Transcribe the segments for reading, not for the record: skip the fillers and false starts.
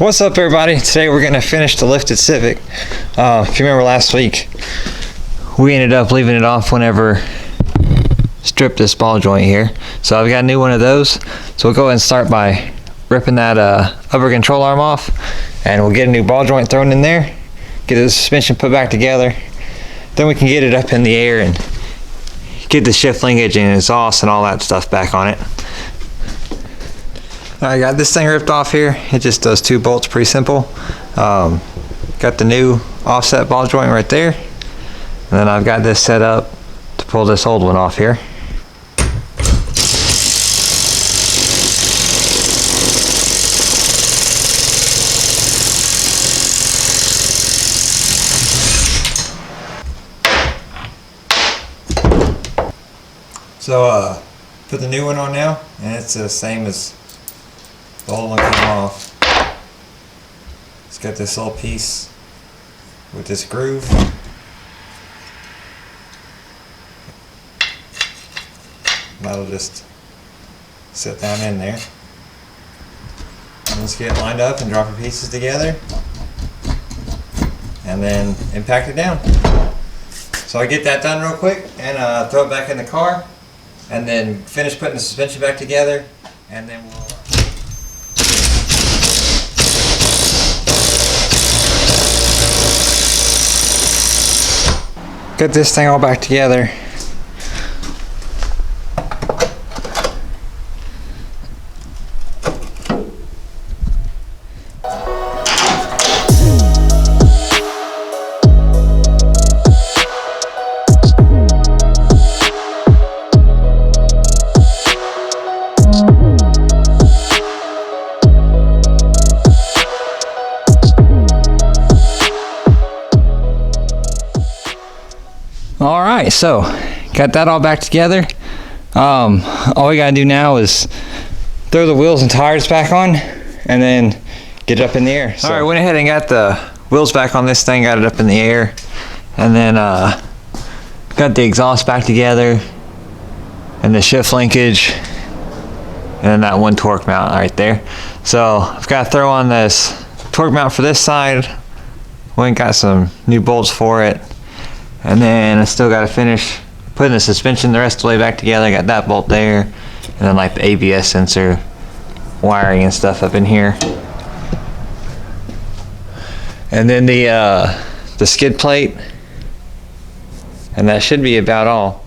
What's up, everybody? Today we're going to finish the lifted Civic. If you remember last week, we ended up leaving it off whenever stripped this ball joint here. So I've got a new one of those. So we'll go ahead and start by ripping that upper control arm off, and we'll get a new ball joint thrown in there, get the suspension put back together. Then we can get it up in the air and get the shift linkage and exhaust and all that stuff back on it. I got this thing ripped off here. It just does 2 bolts, pretty simple. Got the new offset ball joint right there. And then I've got this set up to pull this old one off here. So put the new one on now, and it's the same as the old one came off. It's got this little piece with this groove. That'll just sit down in there. And let's get it lined up and drop the pieces together, and then impact it down. So I get that done real quick and throw it back in the car, and then finish putting the suspension back together, and then we'll get this thing all back together. Alright, so got that all back together. All we gotta do now is throw the wheels and tires back on and then get it up in the air. So. Alright, went ahead and got the wheels back on this thing, got it up in the air, and then got the exhaust back together and the shift linkage and then that one torque mount right there. So I've got to throw on this torque mount for this side. Went and got some new bolts for it. And then I still got to finish putting the suspension the rest of the way back together. I got that bolt there, and then like the ABS sensor wiring and stuff up in here. And then the skid plate, and that should be about all.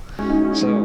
So.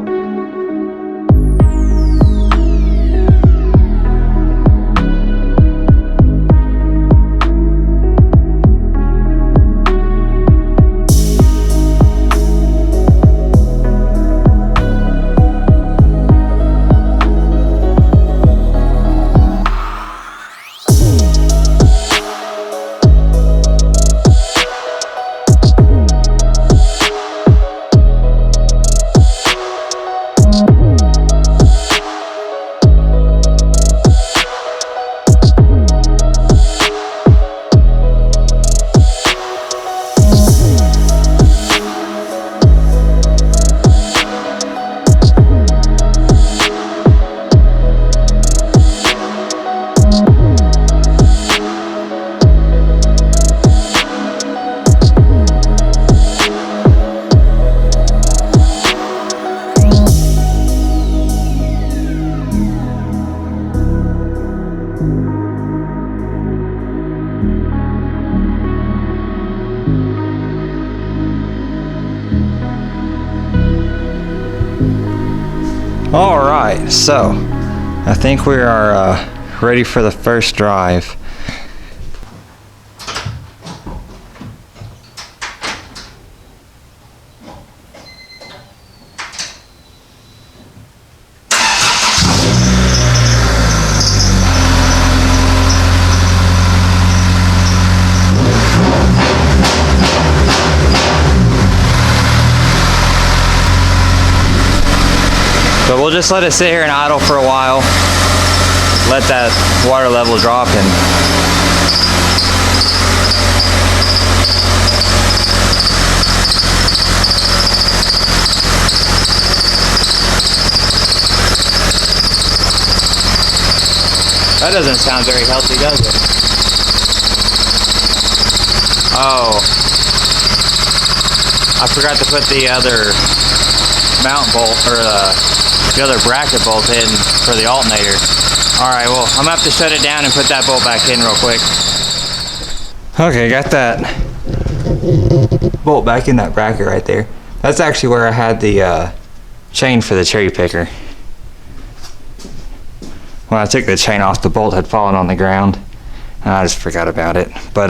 Alright, so I think we are ready for the first drive. So we'll just let it sit here and idle for a while, let that water level drop, and That doesn't sound very healthy, does it? Oh, I forgot to put the other mount bolt, or the other bracket bolt in for the alternator. Alright, well, I'm gonna have to shut it down and put that bolt back in real quick. Okay, got that bolt back in that bracket right there. That's actually where I had the chain for the cherry picker. When I took the chain off, the bolt had fallen on the ground. And I just forgot about it. But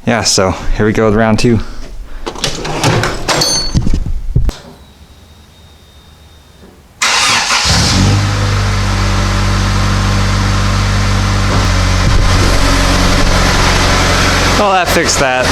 yeah, so here we go with round 2. Well, that fixed that.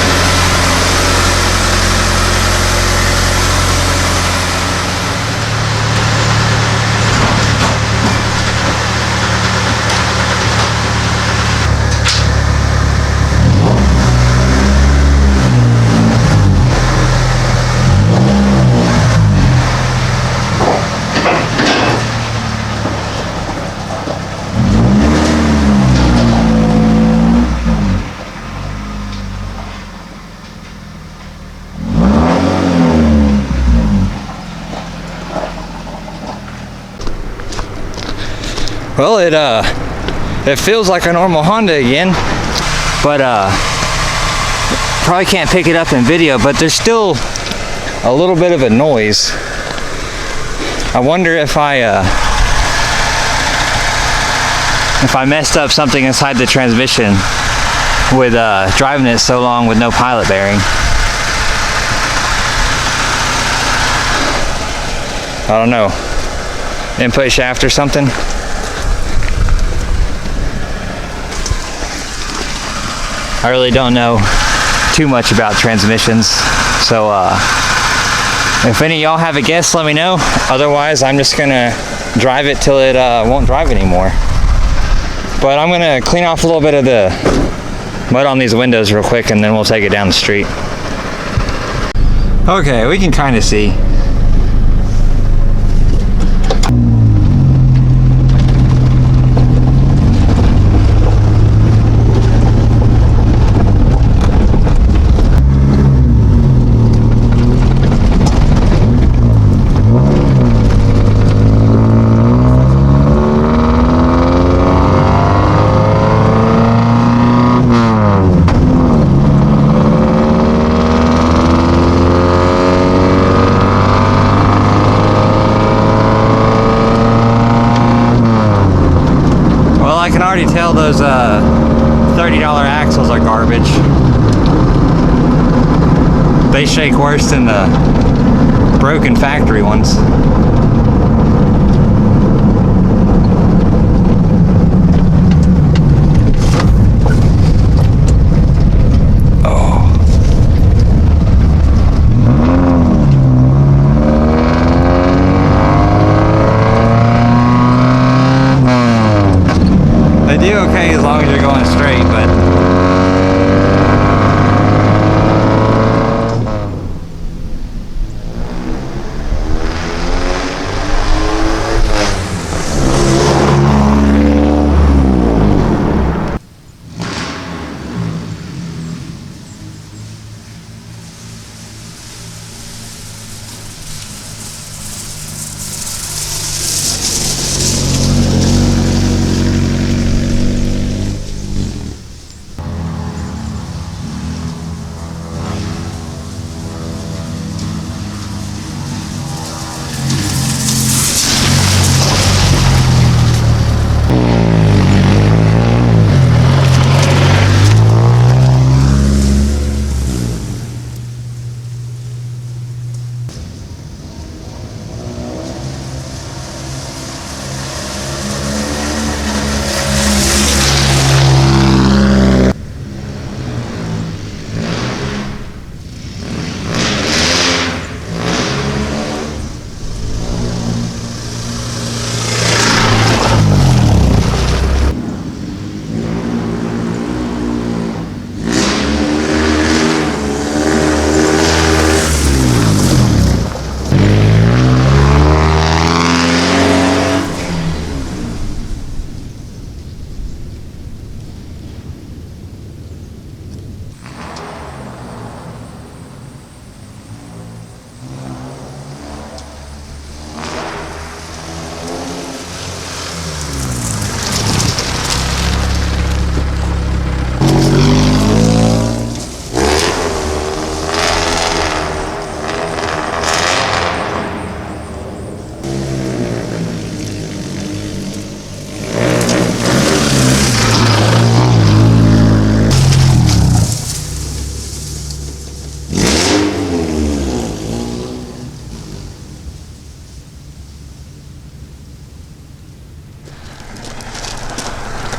Well, it feels like a normal Honda again, but probably can't pick it up in video, but there's still a little bit of a noise. I wonder if I messed up something inside the transmission with driving it so long with no pilot bearing. I don't know. Input shaft or something. I really don't know too much about transmissions, so if any of y'all have a guess, let me know. Otherwise, I'm just gonna drive it till it won't drive anymore. But I'm gonna clean off a little bit of the mud on these windows real quick, and then we'll take it down the street. Okay, we can kind of see. I can already tell those $30 axles are garbage. They shake worse than the broken factory ones. They do okay as long as you're going straight, but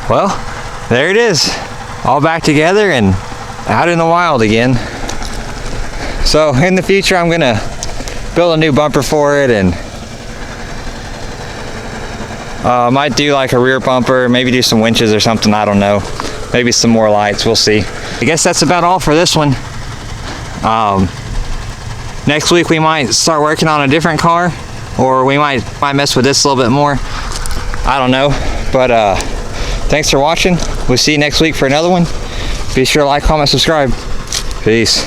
well, there it is, all back together and out in the wild again. So in the future, I'm gonna build a new bumper for it, and might do like a rear bumper, maybe do some winches or something, I don't know. Maybe some more lights, we'll see. I guess that's about all for this one. Next week we might start working on a different car, or we might mess with this a little bit more. I don't know, but thanks for watching. We'll see you next week for another one. Be sure to like, comment, subscribe. Peace.